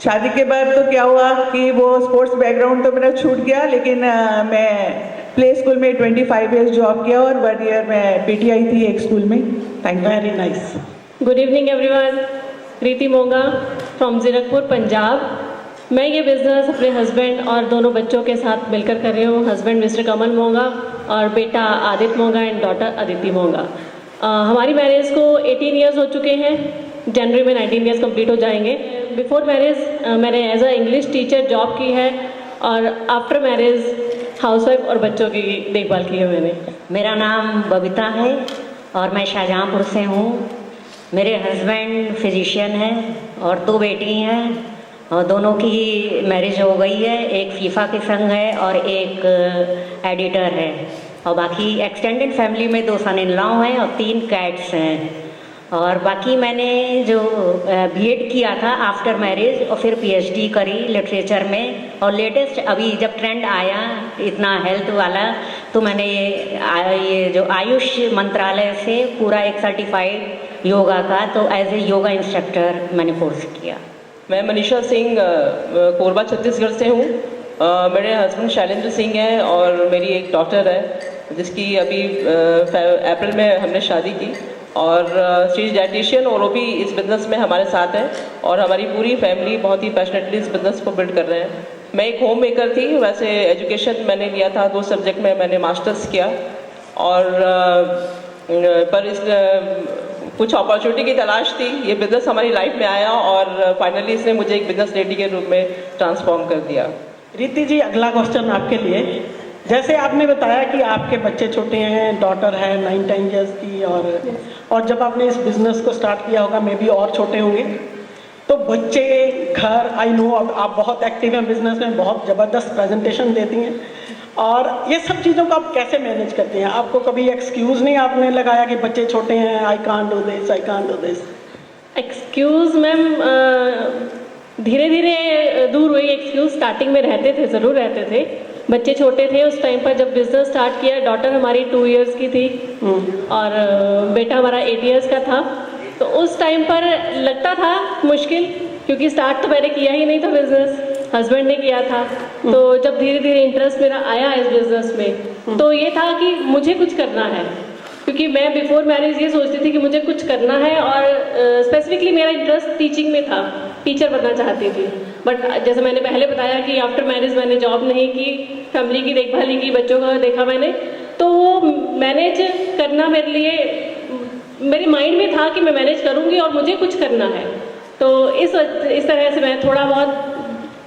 शादी के बाद तो क्या हुआ कि वो स्पोर्ट्स बैकग्राउंड तो मेरा छूट गया, लेकिन मैं प्ले स्कूल में 25 इयर्स जॉब किया और 1 ईयर मैं पीटीआई थी एक स्कूल में। Thank you. Very nice. Good evening everyone. Preeti Monga from Zirakpur Punjab. मैं ये बिज़नेस अपने हस्बैंड और दोनों बच्चों के साथ मिलकर कर रही हूँ। हस्बैंड मिस्टर कमल मोंगा और बेटा आदित्य मोंगा एंड डॉटर अदिति मोंगा। हमारी मैरिज को 18 इयर्स हो चुके हैं। जनवरी में 19 इयर्स कंप्लीट हो जाएंगे। बिफोर मैरिज मैंने as a English teacher job की है और आफ्टर मैरिज हाउसवाइफ और बच्चों की देखभाल की है मैंने। मेरा नाम बबीता है और मैं शाहजहाँपुर से हूँ। मेरे हस्बैंड फिजिशियन हैं और 2 बेटी हैं और दोनों की मैरिज हो गई है। एक फीफा के संग है और एक एडिटर है और बाकी एक्सटेंडेड फैमिली में 2 सन इन लॉ हैं और 3 कैट्स हैं। और बाकी मैंने जो बीएड किया था आफ्टर मैरिज और फिर पीएचडी करी लिटरेचर में। और लेटेस्ट अभी जब ट्रेंड आया इतना हेल्थ वाला तो मैंने ये जो आयुष मंत्रालय से पूरा एक सर्टिफाइड योगा का तो एज ए योगा इंस्ट्रक्टर मैंने कोर्स किया। मैं मनीषा सिंह कोरबा छत्तीसगढ़ से हूँ। मेरे हस्बैंड शैलेंद्र सिंह हैं और मेरी एक डॉटर है जिसकी अभी अप्रैल में हमने शादी की। और शी इज डाइटिशियन और वो भी इस बिज़नेस में हमारे साथ है और हमारी पूरी फैमिली बहुत ही पैशनेटली इस बिज़नेस को बिल्ड कर रहे हैं। मैं एक होम मेकर थी। वैसे एजुकेशन मैंने लिया था 2 सब्जेक्ट में मैंने मास्टर्स किया और पर इस कुछ अपॉर्चुनिटी की तलाश थी। ये बिज़नेस हमारी लाइफ में आया और फाइनली इसने मुझे एक बिज़नेस लेडी के रूप में ट्रांसफॉर्म कर दिया। रीति जी, अगला क्वेश्चन आपके लिए। जैसे आपने बताया कि आपके बच्चे छोटे हैं, डॉटर है 9-10 इयर्स की और जब आपने इस बिज़नेस को स्टार्ट किया होगा मे बी और छोटे होंगे, तो बच्चे, घर, आई नो आप बहुत एक्टिव हैं बिज़नेस में, बहुत ज़बरदस्त प्रेजेंटेशन देती हैं और ये सब चीज़ों को आप कैसे मैनेज करते हैं? आपको कभी एक्सक्यूज़ नहीं आपने लगाया कि बच्चे छोटे हैं, I can't do this, I can't do this? Excuse ma'am धीरे धीरे दूर हुई। एक्सक्यूज़ स्टार्टिंग में रहते थे, ज़रूर रहते थे। बच्चे छोटे थे उस टाइम पर जब बिज़नेस स्टार्ट किया। डॉटर हमारी 2 इयर्स की थी और बेटा हमारा 8 इयर्स का था। तो उस टाइम पर लगता था मुश्किल, क्योंकि स्टार्ट तो मैंने किया ही नहीं था बिज़नेस, हस्बैंड ने किया था। तो जब धीरे धीरे इंटरेस्ट मेरा आया इस बिज़नेस में तो ये था कि मुझे कुछ करना है, क्योंकि मैं बिफोर मैरिज ये सोचती थी कि मुझे कुछ करना है और स्पेसिफिकली मेरा इंटरेस्ट टीचिंग में था, टीचर बनना चाहती थी। बट जैसे मैंने पहले बताया कि आफ्टर मैरिज मैंने जॉब नहीं की, फैमिली की देखभाल ही की, बच्चों का देखा मैंने, तो वो मैनेज करना मेरे लिए मेरे माइंड में था कि मैं मैनेज करूँगी और मुझे कुछ करना है। तो इस तरह से मैं थोड़ा बहुत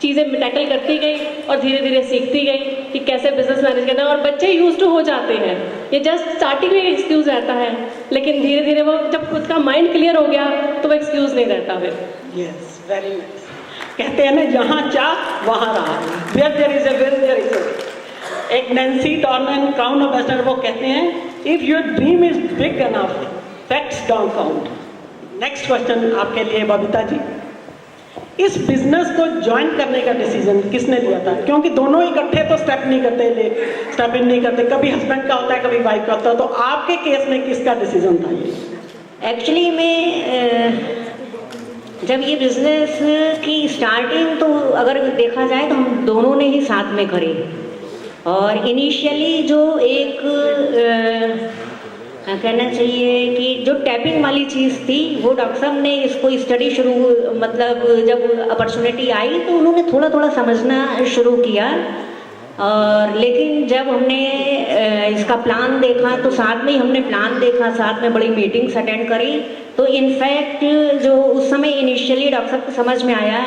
चीज़ें टैकल करती गई और धीरे धीरे सीखती गई कि कैसे बिजनेस मैनेज करना है। और बच्चे यूज टू हो जाते हैं, ये जस्ट स्टार्टिंग में एक्सक्यूज़ रहता है, लेकिन धीरे धीरे वो जब खुद का माइंड क्लियर हो गया तो वो एक्सक्यूज़ नहीं रहता फिर। Yes, very nice. कहते हैं ना, जहाँ चाह वहाँ रहा। Where there is a will there is a way. एक नैन्सी टॉर्मन क्राउन एम्बेसडर वो कहते हैं, if your dream is big enough facts don't count. Next question आपके लिए बबीता जी। इस बिजनेस को ज्वाइन करने का डिसीजन किसने लिया था? क्योंकि दोनों इकट्ठे तो स्टेप नहीं करते, स्टेप इन नहीं करते, कभी हस्बैंड का होता है कभी वाइफ का होता है। तो आपके केस में किसका डिसीजन था ये? एक्चुअली मैं जब ये बिज़नेस की स्टार्टिंग तो अगर देखा जाए तो हम दोनों ने ही साथ में करी। और इनिशियली जो एक कहना चाहिए कि जो टैपिंग वाली चीज़ थी वो डॉक्टर साहब ने इसको स्टडी शुरू, मतलब जब अपॉर्चुनिटी आई तो उन्होंने थोड़ा थोड़ा समझना शुरू किया। और लेकिन जब हमने इसका प्लान देखा तो साथ में ही हमने प्लान देखा, साथ में बड़ी मीटिंग्स अटेंड करी। तो इनफैक्ट जो उस समय इनिशियली डॉक्टर साहब को समझ में आया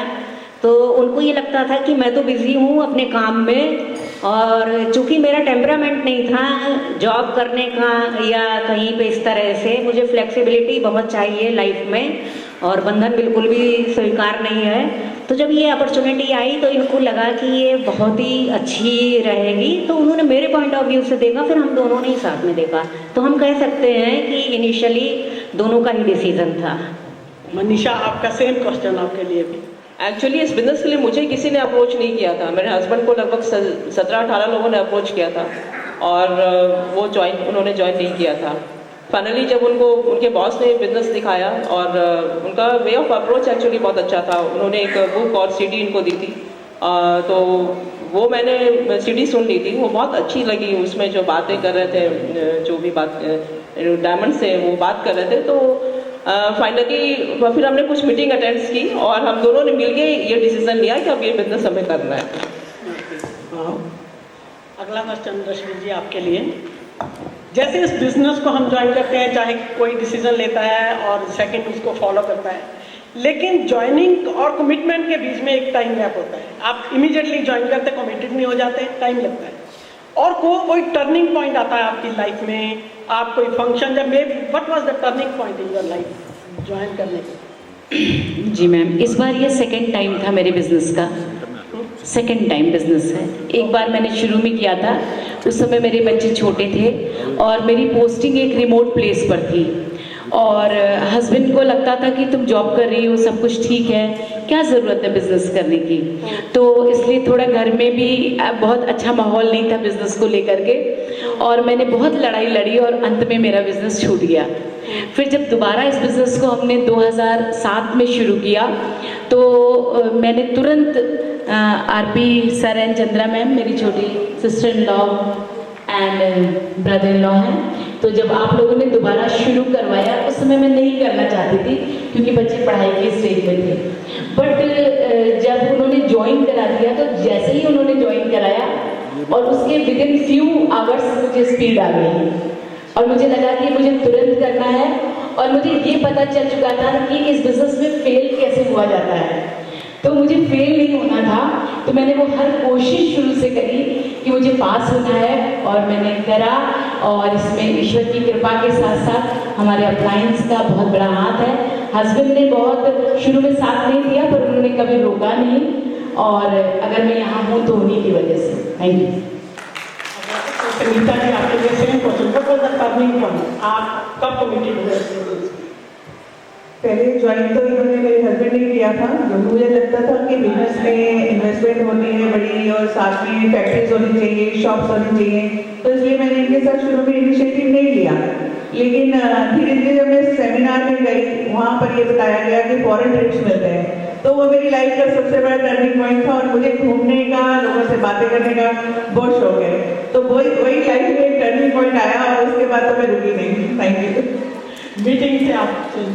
तो उनको ये लगता था कि मैं तो बिज़ी हूँ अपने काम में, और चूँकि मेरा टेम्परामेंट नहीं था जॉब करने का या कहीं पे इस तरह से, मुझे फ्लेक्सिबिलिटी बहुत चाहिए लाइफ में और बंधन बिल्कुल भी स्वीकार नहीं है। तो जब ये अपॉर्चुनिटी आई तो इनको लगा कि ये बहुत ही अच्छी रहेगी, तो उन्होंने मेरे पॉइंट ऑफ व्यू से देखा, फिर हम दोनों ने ही साथ में देखा। तो हम कह सकते हैं कि इनिशियली दोनों का ही डिसीजन था। मनीषा, आपका सेम क्वेश्चन आपके लिए भी। एक्चुअली इस बिज़नेस के लिए मुझे किसी ने अप्रोच नहीं किया था। मेरे हस्बैंड को लगभग 17-18 लोगों ने अप्रोच किया था और वो उन्होंने ज्वाइन नहीं किया था। फाइनली जब उनको उनके बॉस ने बिजनेस दिखाया और उनका वे ऑफ अप्रोच एक्चुअली बहुत अच्छा था। उन्होंने एक बुक और सीडी इनको दी थी, तो वो मैंने सीडी सुन ली थी, वो बहुत अच्छी लगी। उसमें जो बातें कर रहे थे, जो भी बात डायमंड से वो बात कर रहे थे, तो फाइनली फिर हमने कुछ मीटिंग अटेंड की और हम दोनों ने मिलके ये डिसीजन लिया कि अब ये बिजनेस हमें करना है। अगला क्वेश्चन रश्मि जी आपके लिए। जैसे इस बिजनेस को हम ज्वाइन करते हैं, चाहे कोई डिसीजन लेता है और सेकंड उसको फॉलो करता है, लेकिन ज्वाइनिंग और कमिटमेंट के बीच में एक टाइम गैप होता है। आप इमीडिएटली ज्वाइन करते, कमिटेड नहीं हो जाते, टाइम लगता है। और कोई टर्निंग पॉइंट आता है आपकी लाइफ में, आप कोई फंक्शन जब मे what was the turning point in your life join करने का? जी मैम, इस बार ये सेकंड टाइम था मेरे बिजनेस का, सेकंड टाइम बिजनेस है। एक बार मैंने शुरू में किया था, उस समय मेरे बच्चे छोटे थे और मेरी पोस्टिंग एक रिमोट प्लेस पर थी और हस्बैंड को लगता था कि तुम जॉब कर रही हो, सब कुछ ठीक है, क्या ज़रूरत है बिजनेस करने की। तो इसलिए थोड़ा घर में भी बहुत अच्छा माहौल नहीं था बिजनेस को लेकर के और मैंने बहुत लड़ाई लड़ी और अंत में मेरा बिजनेस छूट गया। फिर जब दोबारा इस बिज़नेस को हमने 2007 में शुरू किया तो मैंने तुरंत RP sir and Chandra ma'am मेरी छोटी sister in law and brother in law हैं, तो जब आप लोगों ने दोबारा शुरू करवाया उस समय मैं नहीं करना चाहती थी क्योंकि बच्चे पढ़ाई के स्टेज में थे। बट जब उन्होंने ज्वाइन करा दिया तो जैसे ही उन्होंने ज्वाइन कराया और उसके विद इन फ्यू आवर्स मुझे स्पीड आ गई और मुझे लगा कि मुझे तुरंत करना है और मुझे ये पता चल चुका था कि इस बिज़नेस में फेल कैसे हुआ जाता है। तो मुझे फेल नहीं होना था, तो मैंने वो हर कोशिश शुरू से करी कि मुझे पास होना है और मैंने करा। और इसमें ईश्वर की कृपा के साथ साथ हमारे अप्लायंस का बहुत बड़ा हाथ है। हस्बैंड ने बहुत शुरू में साथ नहीं दिया पर उन्होंने कभी रोका नहीं और अगर मैं यहाँ हूँ तो उन्हीं की वजह से। Thank you. सुनीता जी आपके लिए same question, what was the turning point? आप कब कमिटेड हुए? पहले ज्वाइन तो इन्होंने मेरे हस्बैंड ने किया था। जो मुझे लगता था कि बिजनेस में इन्वेस्टमेंट होती है बड़ी और साथ में फैक्ट्रीज होनी चाहिए, शॉप्स होनी चाहिए, तो इसलिए मैंने इनके साथ शुरू में इनिशिएटिव नहीं लिया। लेकिन धीरे धीरे जब मैं सेमिनार में गई, वहाँ पर ये बताया गया कि फॉरेन ट्रिप्स मिलते हैं, तो वो मेरी लाइफ का सबसे बड़ा टर्निंग पॉइंट था और मुझे घूमने का, लोगों से बातें करने का बहुत शौक है। तो वही लाइफ में एक टर्निंग पॉइंट आया और उसके बाद तो मैं रुकी नहीं। Thank you. मीटिंग से आप?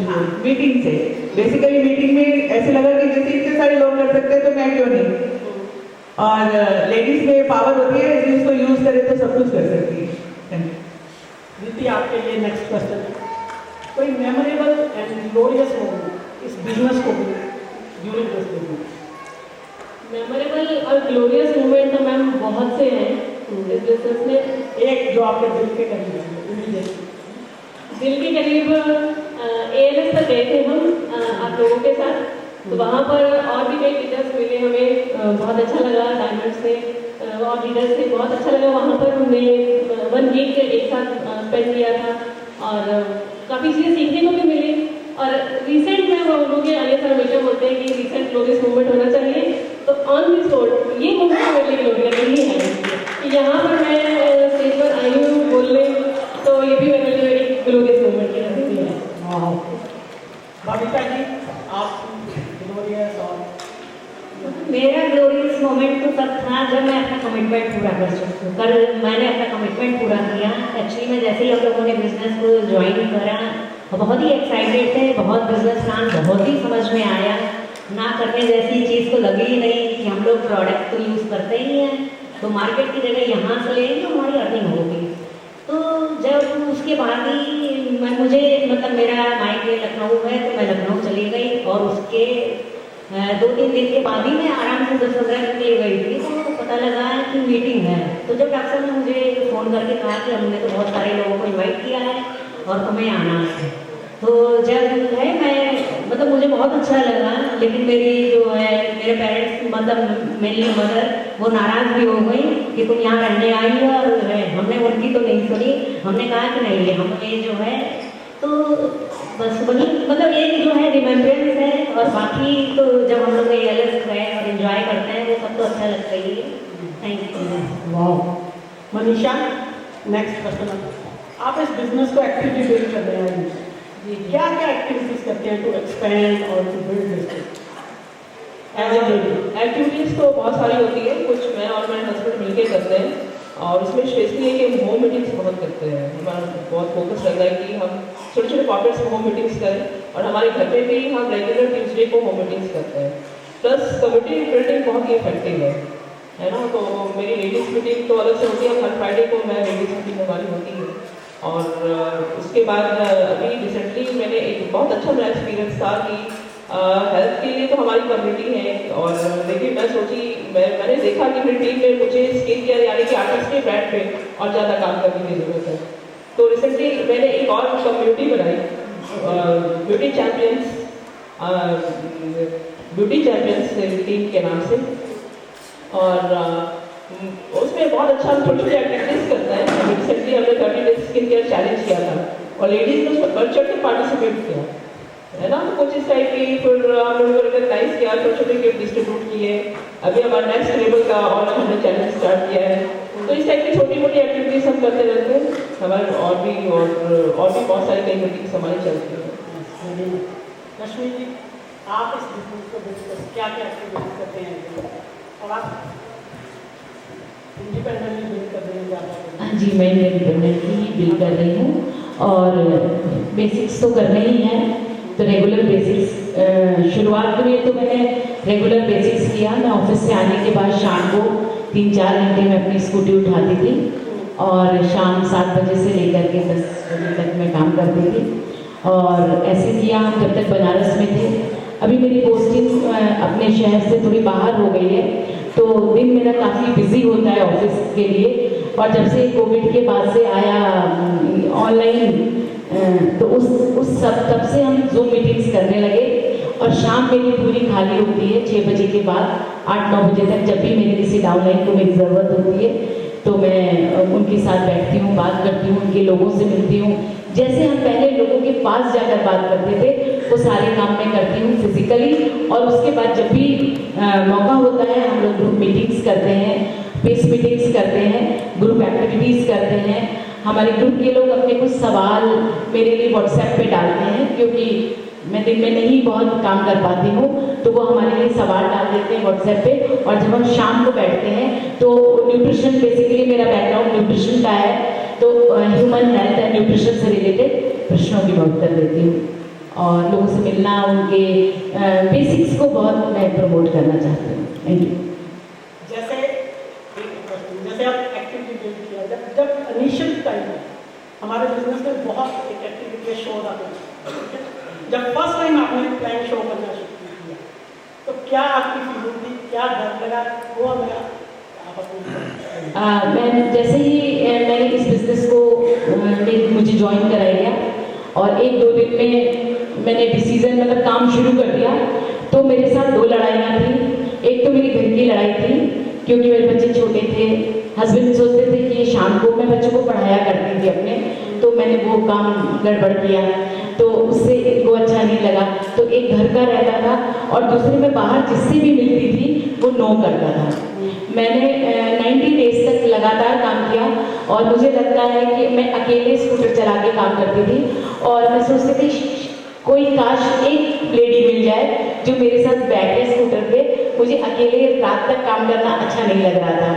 हाँ, मीटिंग से बेसिकली मीटिंग में ऐसे लगा कि जैसे इतने सारे लोग कर सकते हैं तो मैं क्यों नहीं। और लेडीज में पावर होती है, जिसको यूज करे तो सब कुछ कर सकती है। दीदी आपके लिए नेक्स्ट क्वेश्चन है, कोई मेमोरेबल एंड ग्लोरियस मोमेंट इस बिजनेस को ड्यूरिंग दिस बिजनेस? मेमोरेबल और ग्लोरियस मोमेंट तो मैम बहुत से हैं इस बिजनेस में। एक जो आपके दिल के करीब है, दिल के करीब ALS पर गए थे हम आप लोगों के साथ, तो वहाँ पर और भी कई लीडर्स मिले हमें, बहुत अच्छा लगा। डायमंड से और लीडर्स से बहुत अच्छा लगा। वहाँ पर हमने 1 वीक एक साथ स्पेंड किया था और काफ़ी चीज़ें सीखने को भी मिली। और रिसेंट में हम लोग के आलिया सर हमेशा बोलते हैं कि रिसेंट ग्लोरियस मूवमेंट होना चाहिए, तो ऑन दिस रोड ये मूवमेंट मेरे लिए ग्लोरियस नहीं है। यहाँ पर मैं स्टेज पर आई हूँ बोलने, तो ये भी मेरे लिए एक ग्लोरियस मूवमेंट की नसीब है। बबीता जी आप ग्लोरियस? और मेरा ग्लोरियस मोमेंट तो तब था जब मैं अपना कमिटमेंट पूरा कर चुकी। कल मैंने अपना कमिटमेंट पूरा किया। एक्चुअली में जैसे ही हम लोगों ने बिजनेस को ज्वाइन करा बहुत ही एक्साइटेड थे, बहुत बिजनेस प्लान बहुत ही समझ में आया। ना करने जैसी चीज़ तो लगी ही नहीं कि हम लोग प्रोडक्ट तो यूज़ करते ही हैं, तो मार्केट की जगह यहाँ से लेंगे तो हमारी अर्निंग होगी। तो जब उसके बाद ही मुझे मतलब मेरा मायके लखनऊ है तो मैं लखनऊ चली गई और उसके 2-3 दिन के बाद ही मैं आराम से 10-15 दिन के लिए गई थी। तो पता लगा कि मीटिंग है, तो जब डॉक्टर साहब ने मुझे फ़ोन करके कहा कि हमने तो बहुत सारे लोगों को इन्वाइट किया है और तुम्हें आना है, तो जब है मैं मतलब मुझे बहुत अच्छा लगा। लेकिन मेरी जो है मेरे पेरेंट्स मतलब मेरी मदर वो नाराज़ भी हो गई कि तुम यहाँ रहने आई हो, और हमने उनकी तो नहीं सुनी। हमने कहा कि नहीं हम ये जो है तो बस वही मतलब एक जो है रिमेम्बरेंस है, और बाकी तो जब हम लोग ALS गए और एंजॉय करते हैं वो सब तो अच्छा लगता ही है। Thank you. वाह। Manisha next question. आप इस बिजनेस को एक्टिवली बिल्ड कर रहे हैं, क्या क्या एक्टिविटीज करते हैं टू एक्सपेंड और to build business as a lady? Activities तो बहुत सारी होती है, कुछ मैं और मेरे हस्बैंड मिलकर करते हैं, और उसमें स्पेशली है कि हम होम मीटिंग्स बहुत करते हैं। हमारा बहुत फोकस रहता है कि हम छोटे छोटे पॉकेट्स में होम मीटिंग्स करें, और हमारे घर पे भी हम रेगुलर ट्यूसडे को होम मीटिंग्स करते हैं। प्लस कम्युनिटी बिल्डिंग बहुत ही इफेक्टिव है ना। तो मेरी लेडीज़ मीटिंग तो अलग से होती है, हर फ्राइडे को मैं लेडीज़ मीटिंग हमारी होती है। और उसके बाद अभी रिसेंटली मैंने एक बहुत अच्छा मेरा एक्सपीरियंस था कि हेल्थ के लिए तो हमारी कम्युनिटी है, और लेकिन मैं सोची मैंने देखा कि मेरी टीम में मुझे स्किन केयर यानी कि आर्टिस्ट के ब्रांड पे और ज़्यादा काम करने की ज़रूरत है। तो रिसेंटली मैंने एक और कम्युनिटी बनाई, ब्यूटी चैम्पियंस टीम के नाम से, और उसमें बहुत अच्छा हम छोटे छोटे एक्टिविटीज़ करते हैं। रिसेंटली हमने 30 डेज स्किन केयर चैलेंज किया था, और लेडीज़ ने उसमें बढ़ चढ़ के पार्टिसिपेट किया, है ना। तो कुछ इस टाइप की फिर हम लोगों को रिकॉग्नाइज किया, छोटे छोटे गिफ्ट डिस्ट्रीब्यूट किए। अभी हमारा नेक्स्ट लेवल का और हमने चैलेंज स्टार्ट किया है। तो इस टाइप की छोटी मोटी एक्टिविटीज हम करते रहते हैं। हमारे और भी बहुत सारी कई मीटिंग्स हमारी चलती हैं। रश्मि जी, आप इस बिजनेस को बिल्ड क्या क्या एक्टिविटीज करते हैं, और आप इंडिपेंडेंटली बिल्ड कर रहे हैं ज़्यादा? हाँ जी, मैं इंडिपेंडेंटली बिल्ड कर रही हूँ, और बेसिक्स तो करने ही हैं। तो रेगुलर बेसिक्स शुरुआत में तो मैंने रेगुलर बेसिक्स किया। मैं ऑफिस से आने के बाद शाम को 3-4 घंटे में अपनी स्कूटी उठाती थी, और शाम 7 बजे से लेकर के 10 बजे तक मैं काम करती थी। और ऐसे किया हम जब तक बनारस में थे। अभी मेरी पोस्टिंग अपने शहर से थोड़ी बाहर हो गई है, तो दिन मेरा काफ़ी बिजी होता है ऑफिस के लिए। और जब से कोविड के बाद से आया ऑनलाइन, तो तब से हम जूम मीटिंग्स करने लगे, और शाम मेरी पूरी खाली होती है 6 बजे के बाद 8-9 बजे तक। जब भी मेरे किसी डाउनलाइन को मेरी ज़रूरत होती है, तो मैं उनके साथ बैठती हूँ, बात करती हूँ, उनके लोगों से मिलती हूँ। जैसे हम पहले लोगों के पास जाकर बात करते थे, वो सारे काम मैं करती हूँ फिजिकली। और उसके बाद जब भी मौका होता है, हम लोग ग्रुप मीटिंग्स करते हैं, पेस मीटिंग्स करते हैं, ग्रुप एक्टिविटीज़ करते हैं। हमारे ग्रुप के लोग अपने कुछ सवाल मेरे लिए व्हाट्सएप पे डालते हैं, क्योंकि मैं दिन में नहीं बहुत काम कर पाती हूँ, तो वो हमारे लिए सवाल डाल देते हैं व्हाट्सएप पे। और जब हम शाम को बैठते हैं, तो न्यूट्रिशन, बेसिकली मेरा बैकग्राउंड न्यूट्रिशन का है, तो ह्यूमन हेल्थ एंड न्यूट्रिशन से रिलेटेड प्रश्नों की मैं उत्तर देती हूँ, और लोगों से मिलना, उनके बेसिक्स को बहुत मैं प्रमोट करना चाहती हूँ। Thank you. जैसे आप एक्टिविटी बिल्ड किया, जब इनिशियल टाइम में हमारे बिजनेस में बहुत एक एक्टिविटी के शो आते हैं, जब फर्स्ट टाइम आपने प्लान शो करना शुरू किया, तो क्या आपकी फीलिंग थी, क्या डर लगा, वो हमें आप अपनी मैं जैसे ही मैंने इस बिज़नेस को मुझे ज्वाइन कराया गया, और 1-2 दिन में मैंने डिसीजन मतलब काम शुरू कर दिया, तो मेरे साथ 2 लड़ाइयाँ थी। एक तो मेरी घर की लड़ाई थी, क्योंकि मेरे बच्चे छोटे थे। हस्बैंड सोचते थे कि ये शाम को, मैं बच्चों को पढ़ाया करती थी अपने, तो मैंने वो काम गड़बड़ किया, तो उससे इनको अच्छा नहीं लगा। तो एक घर का रहता था, और दूसरे में बाहर जिससे भी मिलती थी वो नो करता था। मैंने 90 डेज तक लगातार काम किया, और मुझे लगता है कि मैं अकेले स्कूटर चला के काम करती थी, और मैं सोचती थी कोई काश एक लेडी मिल जाए जो मेरे साथ बैठे स्कूटर पे। मुझे अकेले रात तक काम करना अच्छा नहीं लग रहा था,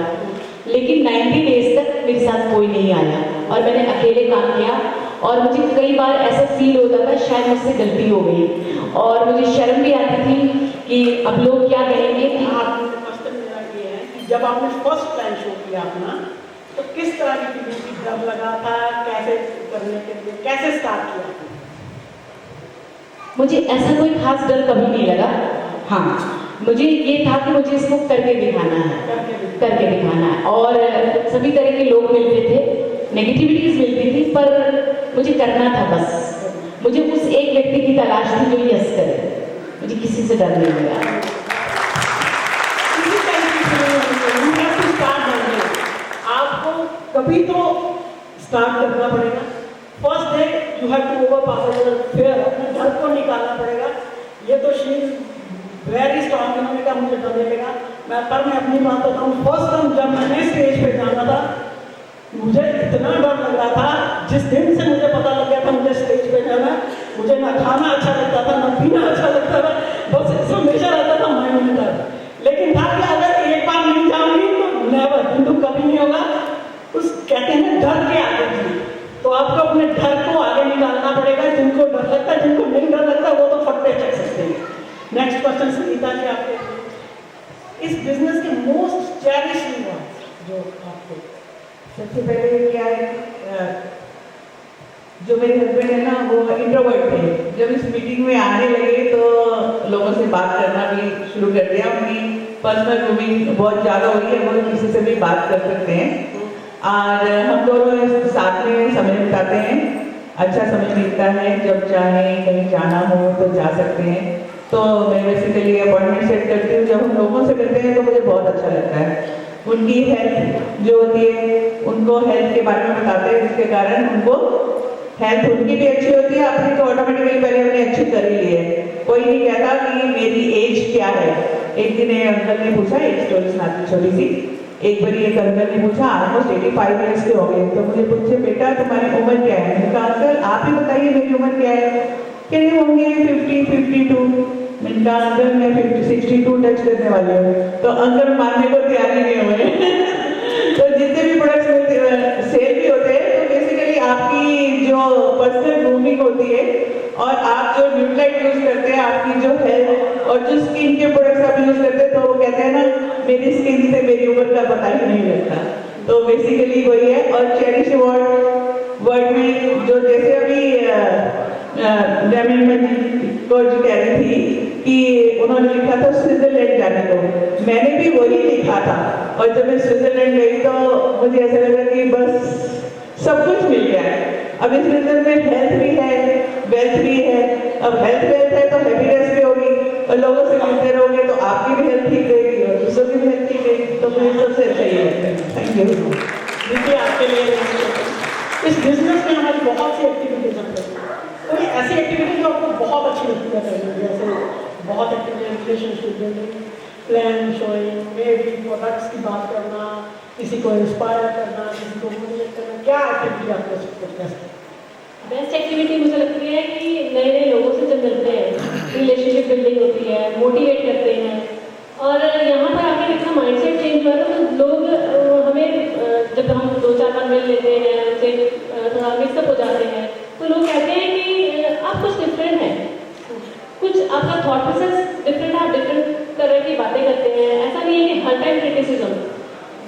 लेकिन 90 डेज तक मेरे साथ कोई नहीं आया, और मैंने अकेले काम किया। और मुझे कई बार ऐसा फील होता था शायद मुझसे गलती हो गई, और मुझे शर्म भी आती थी कि अब लोग क्या कहेंगे। कि आपने क्वेश्चन मेरा ये है कि जब आपने फर्स्ट प्लान शो किया अपना, तो किस तरह की फीलिंग थी, डर लगा था, कैसे करने के लिए, कैसे स्टार्ट किया? मुझे ऐसा कोई खास डर कभी नहीं लगा। हाँ, मुझे ये था कि मुझे इसको करके दिखाना है, और सभी तरह के लोग मिलते थे, नेगेटिविटीज मिलती थी, पर मुझे करना था बस। मुझे उस एक व्यक्ति की तलाश थी जो यस करे, मुझे किसी से डर नहीं लगा। आपको कभी तो स्टार्ट करना पड़ेगा। First day you have to overpass your fear, अपने डर को निकालना पड़ेगा। ये तो शी वेरी स्ट्रॉन्ग, इन्होंने कहा मुझे डर लगेगा, मैं अपनी बात बताऊँ। फर्स्ट टाइम जब मैंने स्टेज पे जाना था, मुझे इतना डर लग रहा था, जिस दिन से मुझे पता लग गया था मुझे स्टेज पे जाना है, मुझे ना खाना अच्छा लगता था, ना पीना अच्छा लगता था, बस हमेशा रहता था माइंड में डर। लेकिन था कि अगर एक बार नहीं जाऊंगी तो नेवर, किंतु कभी नहीं होगा। उस कहते हैं डर के आगे जी, तो आपको अपने डर को आगे निकालना पड़ेगा। जिनको डर लगता है, जिनको नहीं डर लगता, वो तो फट्टे चल सकते हैं। नेक्स्ट क्वेश्चन सुनीता जी आपके, इस बिजनेस के मोस्ट चेरिश्ड वर्ड्स जो आपको। सबसे पहले क्या है, जो मेरे हस्बैंड है ना वो इंट्रोवर्ट थे। जब इस मीटिंग में आने लगे तो लोगों से बात करना भी शुरू कर दिया। उनकी पर्सनल ग्रूमिंग बहुत ज़्यादा हुई है, वो किसी से भी बात कर सकते हैं। और हम दोनों साथ में समय बिताते हैं, अच्छा समय मिलता है। जब चाहे कहीं जाना हो तो जा सकते हैं। तो मैं बेसिकली अपॉइंटमेंट सेट करती हूँ। जब हम लोगों से करते हैं तो मुझे बहुत अच्छा लगता है। उनकी हेल्थ जो होती है, उनको हेल्थ के बारे में बताते हैं, जिसके कारण उनको हेल्थ उनकी भी अच्छी होती है। अपनी तो ऑटोमेटिकली पहले हमने अच्छी कर ही ली है। कोई नहीं कहता कि मेरी एज क्या है। एक दिन एक अंकल ने पूछा, एक स्टोरी सुनाती छोटी सी। एक बार एक अंकल ने पूछा, ऑलमोस्ट 85 ईयर्स के हो गए, तो मुझे पूछे बेटा तुम्हारी उम्र क्या है। मैंने कहा अंकल आप ही बताइए मेरी उम्र क्या है। कह रहे होंगे 50, 52। मैंने कहा अंकल मैं 62 टच करने वाली हूँ। तो अंकल मानने को तैयार ही नहीं हुए। तो जितने भी प्रोडक्ट्स सेल भी होते हैं तो बेसिकली आपकी जो पर्सनल ग्रूमिंग होती है और आप जो न्यूट्राइट यूज करते हैं, आपकी जो हेल्थ और जो स्किन के प्रोडक्ट्स आप यूज करते हैं, तो वो कहते हैं ना मेरी स्किन से मेरी उम्र का पता ही नहीं लगता। तो बेसिकली वही है। और चेरिश वर्ड में जो जैसे अभी को जो कह रही थी कि उन्होंने लिखा था स्विट्जरलैंड जाने को, मैंने भी वही लिखा था। और जब मैं स्विट्जरलैंड गई तो मुझे ऐसा लगा कि बस सब कुछ मिल गया है। अब इस बिजनेस में हेल्थ भी है, वेल्थ भी है। अब हेल्थ वेल्थ है तो हैप्पीनेस भी होगी, और लोगों से मिलते रहोगे तो आपकी भी हेल्थ ठीक रहेगी और दूसरों की भी हेल्थ ठीक रहेगी। तो मुझे सबसे अच्छा ये लगता है। Thank you. देखिए आपके लिए इस बिजनेस में हमारी बहुत सी एक्टिविटीज होती हैं। कोई ऐसी एक्टिविटी जो आपको बहुत अच्छी लगती है करनी, जैसे बहुत activity relationship building, plan showing, मे भी प्रोडक्ट्स की बात करना, किसी को इंस्पायर करना, किसी को मोटिवेट करना, क्या एक्टिविटी आपको सपोर्ट कर सकती है? बेस्ट एक्टिविटी मुझे लगती है कि नए नए लोगों से जब मिलते हैं, रिलेशनशिप बिल्डिंग होती है, मोटिवेट करते हैं। और यहाँ पर आके इतना माइंडसेट चेंज हुआ है तो लोग हमें जब हम 2-4 बार मिल लेते हैं, उनसे थोड़ा मिक्सअप हो जाते हैं, तो लोग कहते हैं कि आप कुछ डिफरेंट हैं, कुछ आपका थॉट प्रोसेस डिफरेंट, आप डिफरेंट तरह की बातें करते हैं। ऐसा नहीं है कि हर टाइम क्रिटिसिज्म,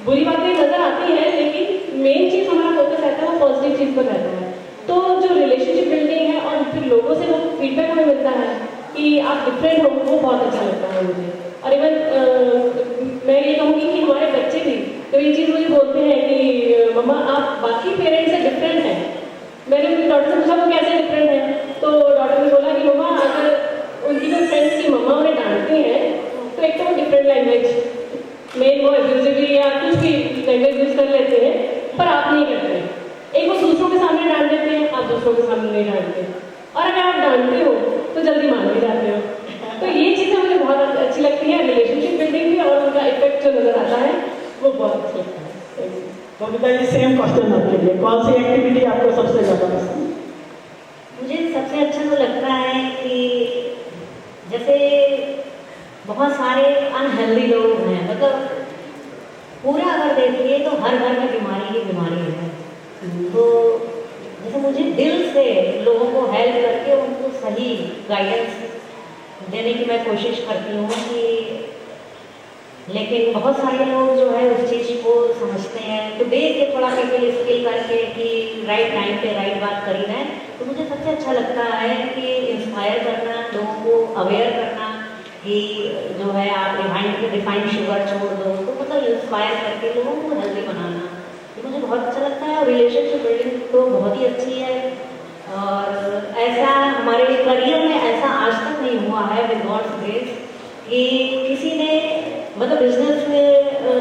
बुरी बातें नजर आती हैं, लेकिन मेन चीज़ हमारा फोकस रहता है वो पॉजिटिव चीज़ पर रहता है। तो जो रिलेशनशिप बिल्डिंग है और फिर लोगों से वो फीडबैक हमें मिलता है कि आप डिफरेंट हो, वो बहुत अच्छा लगता है मुझे। और इवन मैं ये कहूँगी कि हमारे बच्चे भी तो ये चीज़ मुझे बोलते हैं कि मम्मा आप बाकी पेरेंट्स से डिफरेंट हैं। मैंने उनकी डॉटर से पूछा वो कैसे डिफरेंट है, तो डॉटर ने बोला कि मम्मा अगर उनकी जो फ्रेंड्स की मम्मा उन्हें डांटती हैं तो एक तो वो डिफरेंट लैंग्वेज में वो एब्यूजिवली या कुछ भी लैंग्वेज यूज कर लेते हैं, पर आप नहीं करते। एक वो दूसरों के सामने डांट देते हैं, आप दूसरों के सामने नहीं डांटते। और अगर आप डांटते हो तो जल्दी मान भी जाते हो। तो ये चीज़ें मुझे बहुत अच्छी लगती है, रिलेशनशिप बिल्डिंग भी, और उनका इफेक्ट जो नजर आता है वो बहुत अच्छा लगता है। तो बताइए सेम क्वेश्चन आपके लिए, कौन सी एक्टिविटी आपको सबसे ज़्यादा पसंद है? मुझे सबसे अच्छा तो लगता है कि जैसे बहुत सारे अनहेल्दी लोग हैं, मतलब पूरा अगर देखिए तो हर घर में बीमारी ही बीमारी है। तो जैसे मुझे दिल से लोगों को हेल्प करके उनको सही गाइडेंस देने की मैं कोशिश करती हूँ कि, लेकिन बहुत सारे लोग जो है उस चीज़ को समझते हैं तो देख के थोड़ा पीपल स्किल करके कि राइट टाइम पे राइट बात करी है। तो मुझे सबसे अच्छा लगता है कि इंस्पायर करना, लोगों को अवेयर करना कि जो है आप रिफाइंड शुगर छोड़ दो, तो मतलब इंस्पायर करके लोगों को हेल्दी बनाना, ये मुझे बहुत अच्छा लगता है। और रिलेशनशिप बिल्डिंग तो बहुत ही अच्छी है। और ऐसा हमारे करियर में ऐसा आज तक नहीं हुआ है विद गॉड्स ग्रेस कि किसी ने मतलब बिजनेस में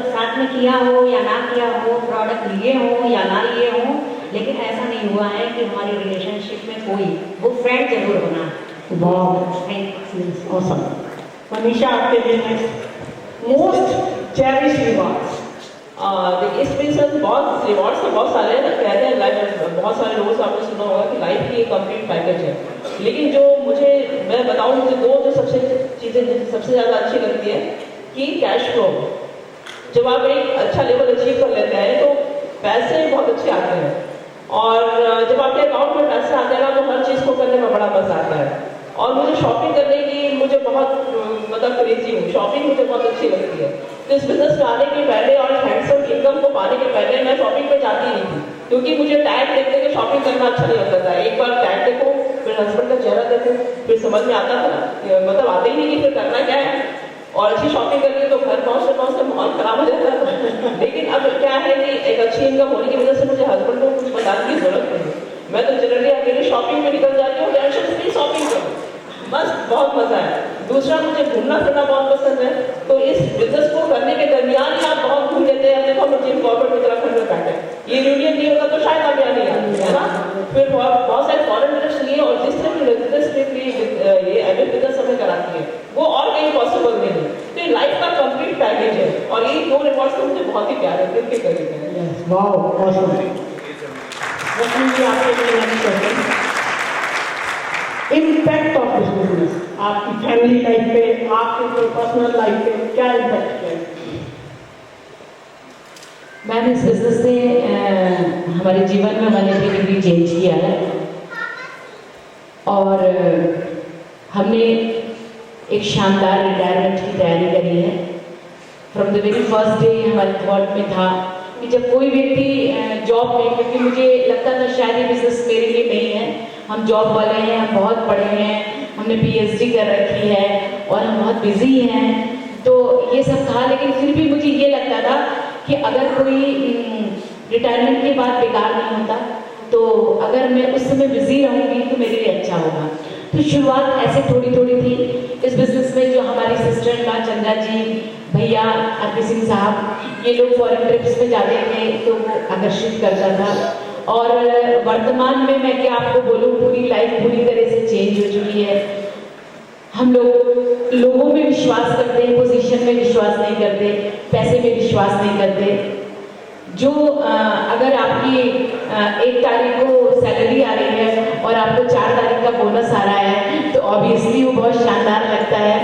साथ में किया हो या ना किया हो, प्रोडक्ट लिए हो या ना लिए हो, लेकिन ऐसा नहीं हुआ है कि हमारी रिलेशनशिप में कोई वो फ्रेंड जरूर बना। बहुत थैंक यू। ऑसम। मनीषा आपके लिए नेक्स्ट मोस्ट चेरिश्ड रिवॉर्ड्स। इस बिजनेस बहुत रिवॉर्ड्स तो बहुत सारे हैं, कहते हैं लाइफ, बहुत सारे लोगों से आपने सुना होगा कि लाइफ की एक कंप्लीट पैकेज है, लेकिन जो मैं बताऊं, मुझे दो जो सबसे ज़्यादा अच्छी लगती है कि कैश फ्लो। जब आप एक अच्छा लेवल अचीव कर लेते हैं तो पैसे बहुत अच्छे आते हैं, और जब आपके अकाउंट में पैसे आते हैं ना तो हर चीज़ को करने में बड़ा मजा आता है। और मुझे शॉपिंग करने की मुझे बहुत मतलब क्रेजी हूँ, शॉपिंग मुझे बहुत अच्छी लगती है। तो इस बिजनेस में आने के पहले और हैंडसम इनकम को पाने के पहले मैं शॉपिंग पे जाती नहीं थी, क्योंकि मुझे टैग देखते के शॉपिंग करना अच्छा नहीं लगता था। एक बार टैग देखो, फिर हस्बैंड का चेहरा देखो, फिर समझ में आता था, मतलब आते ही नहीं कि फिर करना क्या है। और अच्छी शॉपिंग करनी तो घर पहुँचते माहौल खराब हो जाता था। लेकिन अब क्या है कि एक अच्छी इनकम होने की वजह से मुझे हस्बैंड को कुछ बताने की जरूरत नहीं, मैं तो जनरली अकेले शॉपिंग में निकल जाती हूँ, टेंशन फ्री शॉपिंग करूँ, बस बहुत मजा है। दूसरा, मुझे घूमना फिरना बहुत पसंद है, तो इस बिजनेस को करने के दरमियान ही आप बहुत घूम लेते हैं। देखो मुझे कॉर्पोरेट उत्तराखंड में बैठे, ये यूनियन नहीं होगा तो शायद आप यहाँ नहीं आते, है ना। फिर बहुत सारे फॉरेन ट्रिप्स लिए, और जिस तरह की रेजिडेंस ट्रिप ये एमएफ बिजनेस हमें कराती है वो और कहीं पॉसिबल नहीं है। तो ये लाइफ का कंप्लीट पैकेज है, और ये दो रिवॉर्ड्स तो मुझे बहुत ही प्यारे दिल के करीब है। Wow, awesome. Impact of this business आपकी फैमिली लाइफ पे, आपके पर्सनल लाइफ पे क्या इम्पैक्ट है? मैंने इस बिजनेस से हमारे जीवन में 180 डिग्री चेंज किया है, और हमने एक शानदार रिटायरमेंट की तैयारी करी है। From the very first day हमारे थॉट में था कि जब कोई व्यक्ति जॉब में, क्योंकि मुझे लगता था शायद ये बिजनेस मेरे लिए नहीं है, हम जॉब वाले हैं, हम बहुत पढ़े हैं, हमने PhD कर रखी है और हम बहुत बिजी हैं, तो ये सब था। लेकिन फिर भी मुझे ये लगता था कि अगर कोई रिटायरमेंट के बाद बेकार नहीं होता, तो अगर मैं उस समय बिजी रहूँगी तो मेरे लिए अच्छा होगा। तो शुरुआत ऐसे थोड़ी थोड़ी थी इस बिजनेस में। जो हमारी सिस्टर इन लॉ चंद्रा जी, भैया आरपी सिंह साहब, ये लोग फॉरेन ट्रिप्स में जाते थे तो वो आकर्षित करता था। और वर्तमान में मैं क्या आपको बोलूँ, पूरी लाइफ पूरी तरह से चेंज हो चुकी है। हम लोग लोगों में विश्वास करते हैं, पोजीशन में विश्वास नहीं करते, पैसे में विश्वास नहीं करते। जो अगर आपकी 1 तारीख को सैलरी आ रही है और आपको 4 तारीख का बोनस आ रहा है तो ऑब्वियसली वो बहुत शानदार लगता है।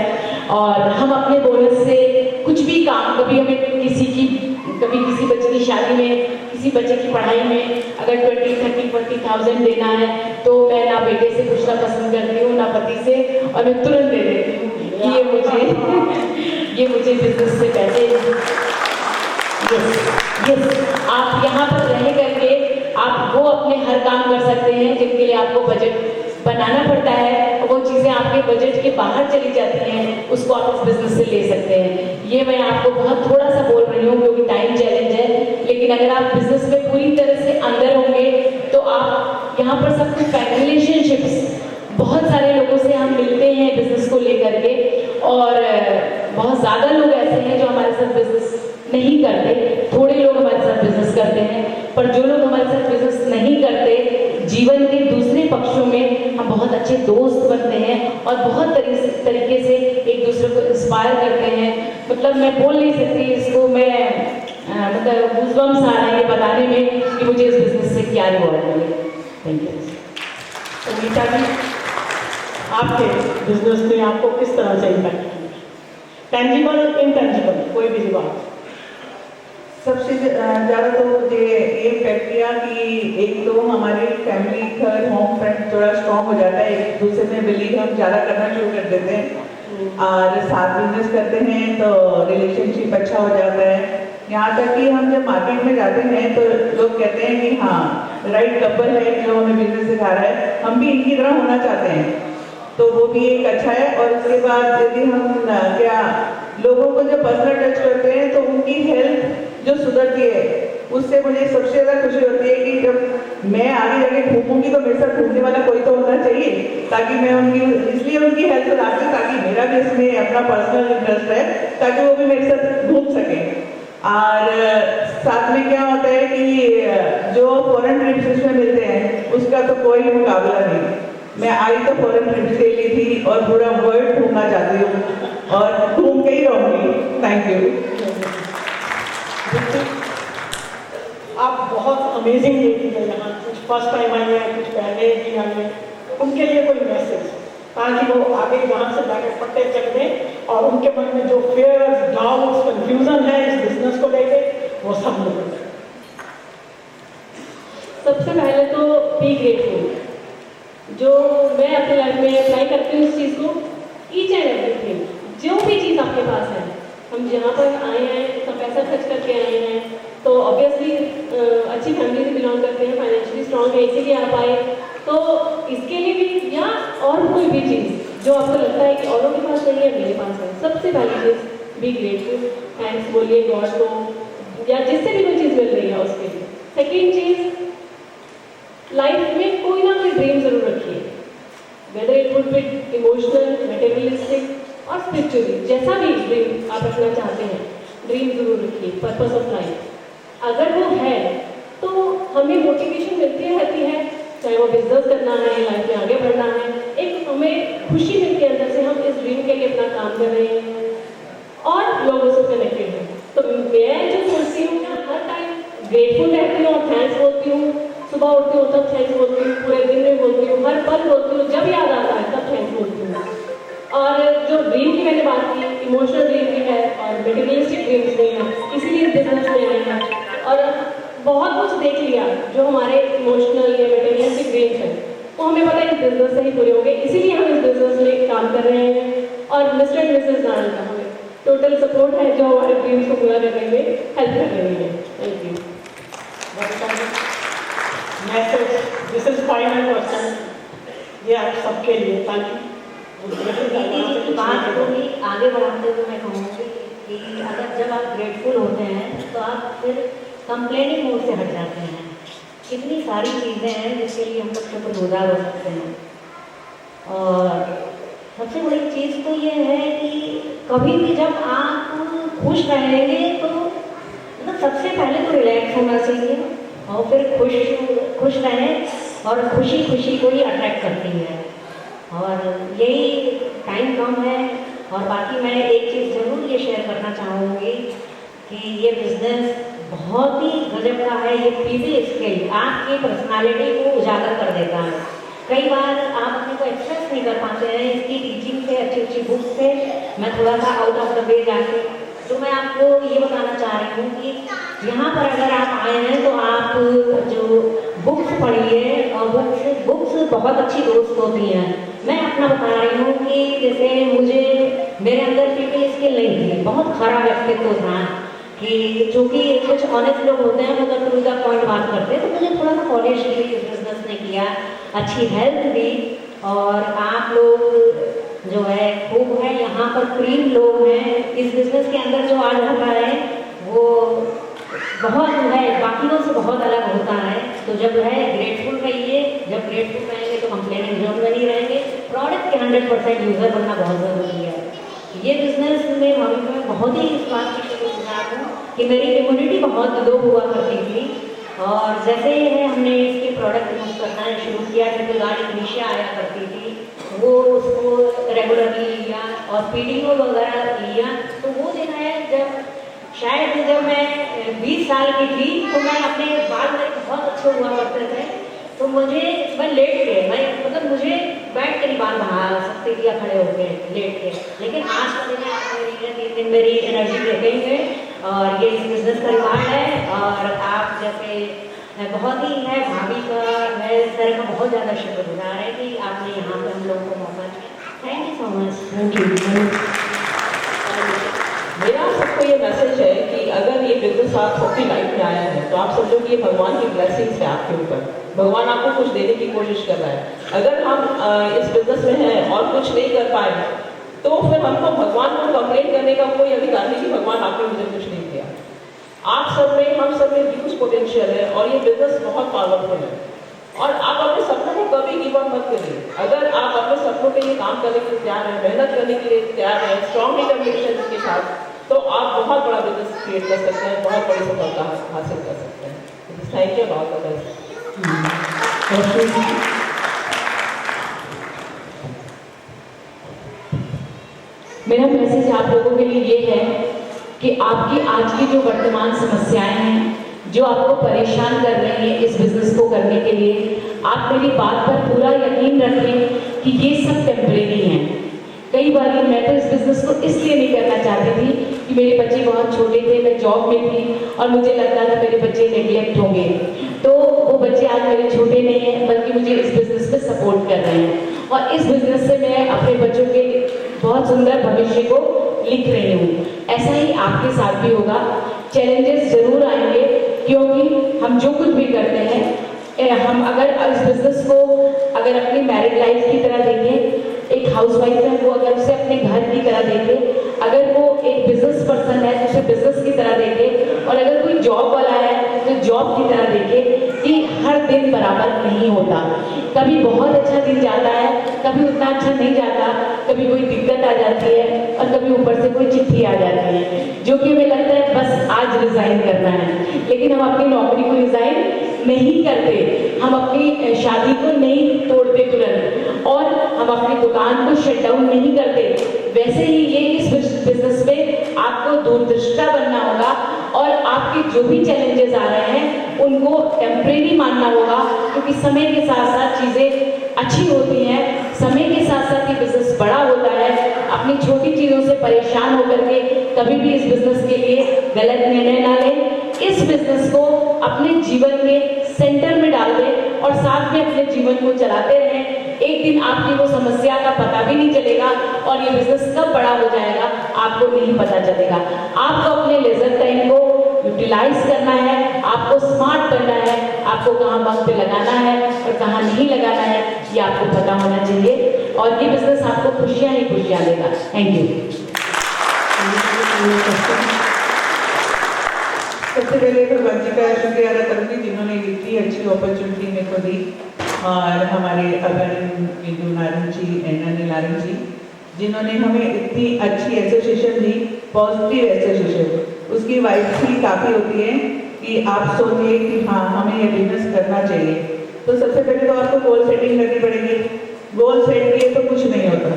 और हम अपने बोनस से कुछ भी काम, कभी किसी बच्चे की शादी में, किसी बच्चे की पढ़ाई में अगर 20, 30, 40,000 देना है तो मैं ना बेटे से पूछना पसंद करती हूँ ना पति से, और मैं तुरंत दे देती हूँ कि ये मुझे बिजनेस से पैसे। यस, आप यहाँ पर रह करके आप वो अपने हर काम कर सकते हैं जिनके लिए आपको बजट बनाना पड़ता है, और वो चीज़ें आपके बजट के बाहर चली जाती हैं, उसको आप इस बिजनेस से ले सकते हैं। ये मैं आपको बहुत थोड़ा सा बोल रही हूँ क्योंकि टाइम चैलेंज है, लेकिन अगर आप बिजनेस में पूरी तरह से अंदर होंगे तो आप यहाँ पर सब कुछ रिलेशनशिप्स, बहुत सारे लोगों से हम मिलते हैं बिजनेस को लेकर के, और बहुत ज़्यादा लोग ऐसे हैं जो हमारे साथ बिजनेस नहीं करते, थोड़े लोग हमारे साथ बिजनेस करते हैं, पर जो लोग हमारे साथ बिजनेस नहीं करते, जीवन के दूसरे पक्षों में हम बहुत अच्छे दोस्त बनते हैं और बहुत तरीके से एक दूसरे को इंस्पायर करते हैं। मतलब मैं बोल नहीं सकती इसको, मैं मतलब गूज़बम्स आ रहे हैं बताने में कि मुझे इस बिजनेस से क्या रिवॉर्ड मिले। Thank you. संगीता जी, आपके बिजनेस ने आपको किस तरह से इम्पैक्ट किया? टेंजिबल और इनटेंजिबल, कोई भी बात। सबसे ज़्यादा तो मुझे ये इम्पैक्ट किया कि एक तो हमारी फैमिली, घर, होम फ्रंट थोड़ा स्ट्रॉन्ग हो जाता है, एक दूसरे में बिलीव हम ज़्यादा करना शुरू कर देते हैं, और साथ बिजनेस करते हैं तो रिलेशनशिप अच्छा हो जाता है। यहाँ तक कि हम जब मार्केट में जाते हैं तो लोग कहते हैं कि हाँ राइट कपल है जो हमें बिजनेस सिखा रहा है, हम भी इनकी तरह होना चाहते हैं, तो वो भी एक अच्छा है। और उसके बाद यदि हम क्या लोगों को जब पर्सनल टच करते हैं तो उनकी हेल्थ जो सुधरती है, उससे मुझे सबसे ज़्यादा खुशी होती है कि जब मैं आगे जाके घूमूंगी तो मेरे साथ घूमने वाला कोई तो होना चाहिए, ताकि मैं इसलिए उनकी हेल्थ सुधारती हूँ ताकि मेरा भी इसमें अपना पर्सनल इंटरेस्ट है, ताकि वो भी मेरे साथ घूम सके। और साथ में क्या होता है कि जो फॉरेन ट्रिप्स इसमें मिलते हैं उसका तो कोई मुकाबला नहीं। मैं आई तो फॉरेन ट्रिप्स के लिए थी और पूरा वर्ल्ड घूमना चाहती हूँ और घूम के ही रहूँगी। Thank you. अमेजिंग लेडीज है यहाँ, कुछ फर्स्ट टाइम आई है, कुछ पहले भी आई है, उनके लिए कोई मैसेज ताकि वो आगे यहाँ से जाकर पट्टे चढ़ दें और उनके मन में जो फेयर्स, डाउट्स, कंफ्यूजन है इस बिजनेस को लेके वो सब लोग। सबसे पहले तो बी ग्रेटफुल, जो मैं अपनी लाइफ में अप्लाई करती हूँ इस चीज़ को, ईच एंड एवरीथिंग, जो भी चीज़ आपके पास है, हम जहाँ पर आए हैं इतना पैसा खर्च करके आए हैं तो ऑब्वियसली अच्छी फैमिली से बिलोंग करते हैं, फाइनेंशियली स्ट्रॉन्ग है इसीलिए आप आए, तो इसके लिए भी या और कोई भी चीज़ जो आपको लगता है कि औरों के पास नहीं है मेरे पास है, सबसे पहली चीज़ बी ग्रेटफुल, थैंक्स बोलिए गॉड को या जिससे भी कोई चीज़ मिल रही है उसके लिए। सेकेंड चीज़, लाइफ में कोई ना कोई ड्रीम जरूर रखिए, whether it would be emotional, materialistic और स्पिरिचुअली, जैसा भी ड्रीम आप रखना चाहते हैं, ड्रीम जरूर रखिए, पर्पस ऑफ लाइफ अगर वो है तो हमें मोटिवेशन मिलती रहती है, चाहे वो बिजनेस करना है, लाइफ में आगे बढ़ना है, एक हमें खुशी मिलती है अंदर से, हम इस ड्रीम के लिए अपना काम कर रहे हैं और लोगों से कनेक्टेड हैं। तो मैं जो सोचती हूँ ना, हर टाइम ग्रेटफुल रहती हूँ और थैंक्स बोलती हूँ, सुबह उठती हूँ तब थैंक्स बोलती हूँ, पूरे दिन में बोलती हूँ, हर पल बोलती हूँ, जब याद आता है तब थैंक्स बोलती हूँ। और जो ड्रीम की मैंने बात की, इमोशनल ड्रीम भी है और मटेरियलिस्टिक ड्रीम्स भी हैं, इसीलिए इस बिजनेस में आए हैं और बहुत कुछ देख लिया जो हमारे इमोशनल या मटेरियलिस्टिक ड्रीम्स हैं, वो हमें पता है इस बिजनेस से ही पूरे होंगे, इसीलिए हम इस बिजनेस में काम कर रहे हैं। और मिस्टर एंड मिसेस नारायण का हमें टोटल सपोर्ट है जो हमारे ड्रीम्स को पूरा करने में हेल्प कर रही है। Thank you. Message, this is final question, ये आप सबके लिए, ताकि बात को भी आगे बढ़ाते हुए मैं कहूँगी कि अगर जब आप ग्रेटफुल होते हैं तो आप फिर कंप्लेनिंग मोड से हट जाते हैं। कितनी सारी चीज़ें हैं जिसके लिए हम लोग शुक्रगुजार हो सकते हैं, और सबसे बड़ी चीज़ तो ये है कि कभी भी जब आप खुश रहेंगे तो मतलब सबसे पहले तो रिलैक्स होना चाहिए और फिर खुश रहें, और खुशी खुशी को ही अट्रैक्ट करती है, और यही टाइम कम है। और बाकी मैं एक चीज़ ज़रूर ये शेयर करना चाहूँगी कि ये बिज़नेस बहुत ही गजब का है, ये पीपल स्किल आपकी पर्सनालिटी को उजागर कर देता है। कई बार आप अपने को एक्सप्रेस नहीं कर पाते हैं इसकी टीचिंग से, अच्छी अच्छी बुक से। मैं थोड़ा सा आउट ऑफ द वे जाके तो मैं आपको ये बताना चाह रही हूँ कि यहाँ पर अगर आप आए हैं तो आप जो बुक्स पढ़िए, और बुक्स बहुत अच्छी दोस्त होती हैं। मैं अपना बता रही हूँ कि जैसे मेरे अंदर पीपल स्किल नहीं थी, बहुत खराब व्यक्तित्व था कि चूँकि कुछ ऑनेस्ट लोग होते हैं वो तो टू द पॉइंट बात करते हैं, तो मुझे थोड़ा सा पॉलिश भी इस बिजनेस ने किया, अच्छी हेल्प दी, और आप लोग जो है खूब है, यहाँ पर क्रीम लोग हैं इस बिजनेस के अंदर, जो आ जाता है वो बहुत है बाकियों से बहुत अलग होता है। तो जब है ग्रेटफुल रहिए, जब ग्रेटफुल रहेंगे तो कंप्लेनिंग जोन में नहीं रहेंगे। प्रोडक्ट के 100% यूज़र बनना बहुत ज़रूरी है। ये बिजनेस में भविष्य में बहुत ही इस बात की शुक्रगुजार हूँ कि मेरी कम्युनिटी बहुत लो हुआ करती थी, और जैसे ही है हमने इसके प्रोडक्ट यूज़ करना शुरू किया, जब गाड़ी निशा आया करती थी वो उसको रेगुलरली लिया और पीडीओ वगैरह लिया। तो वो दिन है जब मैं 20 साल की थी तो मैं अपने बाल मेरे बहुत अच्छे हुआ करते थे, तो मैं लेट के मतलब मुझे बैठ के नहीं बाल बना सकती थी या खड़े होके लेट के, लेकिन आज का दिन है, 3 दिन मेरी एनर्जी रहेंगे, और ये इस बिजनेस का रिवार्ड है। और आप जैसे बहुत ही है भाभी का, मैं सर का बहुत ज़्यादा शुक्रगुजार है कि आपने यहाँ पे हम लोगों को मौका दिया। Thank you so much. Thank you. मेरा सबको ये मैसेज है कि अगर ये बिजनेस आप सबकी लाइफ में आया है तो आप समझो कि ये भगवान की ब्लेसिंग्स है आपके ऊपर, भगवान आपको कुछ देने की कोशिश कर रहा है। अगर हम इस बिजनेस में हैं और कुछ नहीं कर पाए तो फिर हमको भगवान को कंप्लेन करने का कोई अधिकार नहीं कि भगवान आपने मुझे कुछ नहीं दिया। आप सब में, हम सब में ह्यूज पोटेंशियल है और ये बिजनेस बहुत पावरफुल है, और आप अपने सपनों को कभी गिव अप मत करिए। अगर आप अपने सपनों के लिए काम करने के लिए तैयार हैं, मेहनत करने के लिए तैयार हैं, स्ट्रॉन्ग डिटर्मिनेशन के साथ, तो आप बहुत बड़ा बिजनेस क्रिएट कर सकते हैं, बहुत बड़ी सफलता हासिल कर सकते हैं। थैंक यू बहुत बहुत। मेरा मैसेज आप लोगों के लिए ये है कि आपकी आज की जो वर्तमान समस्याएं हैं जो आपको परेशान कर रहे हैं इस बिजनेस को करने के लिए, आप मेरी बात पर पूरा यकीन रखें कि ये सब टेम्परेरी हैं। कई बार मैं तो इस बिजनेस को इसलिए नहीं करना चाहती थी कि मेरे बच्चे बहुत छोटे थे, मैं जॉब में थी और मुझे लगता था मेरे बच्चे नेग्लेक्ट होंगे। तो वो बच्चे आज मेरे छोटे नहीं हैं, बल्कि मुझे इस बिजनेस में सपोर्ट कर रहे हैं और इस बिजनेस से मैं अपने बच्चों के बहुत सुंदर भविष्य को लिख रही हूँ। ऐसा ही आपके साथ भी होगा। चैलेंजेस जरूर आएंगे, क्योंकि हम जो कुछ भी करते हैं, हम अगर इस बिजनेस को अगर अपनी मैरिड लाइफ की तरह देखें, एक हाउसवाइफ है वो अगर उसे अपने घर की तरह देखे, अगर वो एक बिजनेस पर्सन है तो उसे बिजनेस की तरह देखे, और अगर कोई जॉब वाला है तो जॉब की तरह देखे कि हर दिन बराबर नहीं होता। कभी बहुत अच्छा दिन जाता है, कभी उतना अच्छा नहीं जाता, कभी कोई दिक्कत आ जाती है और कभी ऊपर से कोई चिट्ठी आ जाती है जो कि हमें लगता है बस आज रिजाइन करना है। लेकिन हम अपनी नौकरी को रिजाइन नहीं करते, हम अपनी शादी को नहीं तोड़ते तुरंत, और हम अपनी दुकान को शट डाउन नहीं करते। वैसे ही ये इस बिजनेस में आपको दूरदृष्टा बनना होगा और आपके जो भी चैलेंजेस आ रहे हैं उनको टेम्परेरी मानना होगा, क्योंकि समय के साथ साथ चीज़ें अच्छी होती हैं, समय के साथ साथ ये बिजनेस बड़ा होता है। अपनी छोटी चीज़ों से परेशान होकर के कभी भी इस बिजनेस के लिए गलत निर्णय ना लें। इस बिजनेस को अपने जीवन के सेंटर में डाल दें और साथ में अपने जीवन को चलाते रहें। एक दिन आपकी वो समस्या का पता भी नहीं चलेगा और ये बिजनेस कब बड़ा हो जाएगा आपको नहीं पता चलेगा। आपको अपने लेजर टाइम को यूटिलाइज करना है, आपको स्मार्ट बनना है, आपको कहाँ वक्त पे लगाना है और कहाँ नहीं लगाना है ये आपको पता होना चाहिए, और ये बिजनेस आपको खुशियाँ ही खुशियाँ देगा। Thank you. सबसे पहले तो बच्ची का शुक्रिया अदा करूँगी जिन्होंने इतनी अच्छी अपॉर्चुनिटी मेरे को दी, और हमारे अभन बिंदु नारंग जी, अनिल नारंग जी, जिन्होंने हमें इतनी अच्छी एसोसिएशन दी, पॉजिटिव एसोसिएशन। उसकी वाइफ भी काफ़ी होती है कि आप सोचिए कि हाँ हमें ये बिजनेस करना चाहिए। तो सबसे पहले तो आपको गोल सेटिंग करनी पड़ेगी। गोल सेट किए तो कुछ नहीं होता।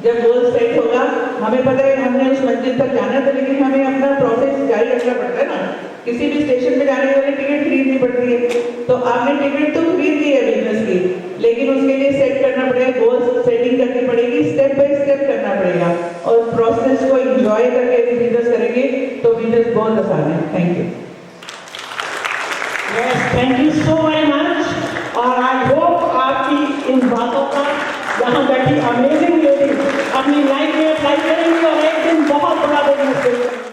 जब गोल सेट होगा, हमें पता है हमने उस मंजिल तक जाना था, लेकिन हमें अपना प्रोसेस जारी रखना पड़ता है ना। किसी भी स्टेशन पे जाने के लिए टिकट खरीदनी पड़ती है, तो आपने टिकट तो खरीद ली है बिजनेस की, लेकिन उसके लिए सेट करना पड़ेगा, गोल सेटिंग करनी पड़ेगी, स्टेप बाय स्टेप करना पड़ेगा, और प्रोसेस को एंजॉय करके बिजनेस करेंगे तो बिजनेस बहुत आसान है। Thank you. Yes, thank you so very much. और आई होप आपकी इन बातों का यहाँ बैठी अमेजिंग लेडी अपनी लाइफ में अप्लाई करेंगी और एक दिन बहुत बड़ा बिजनेस करेंगी।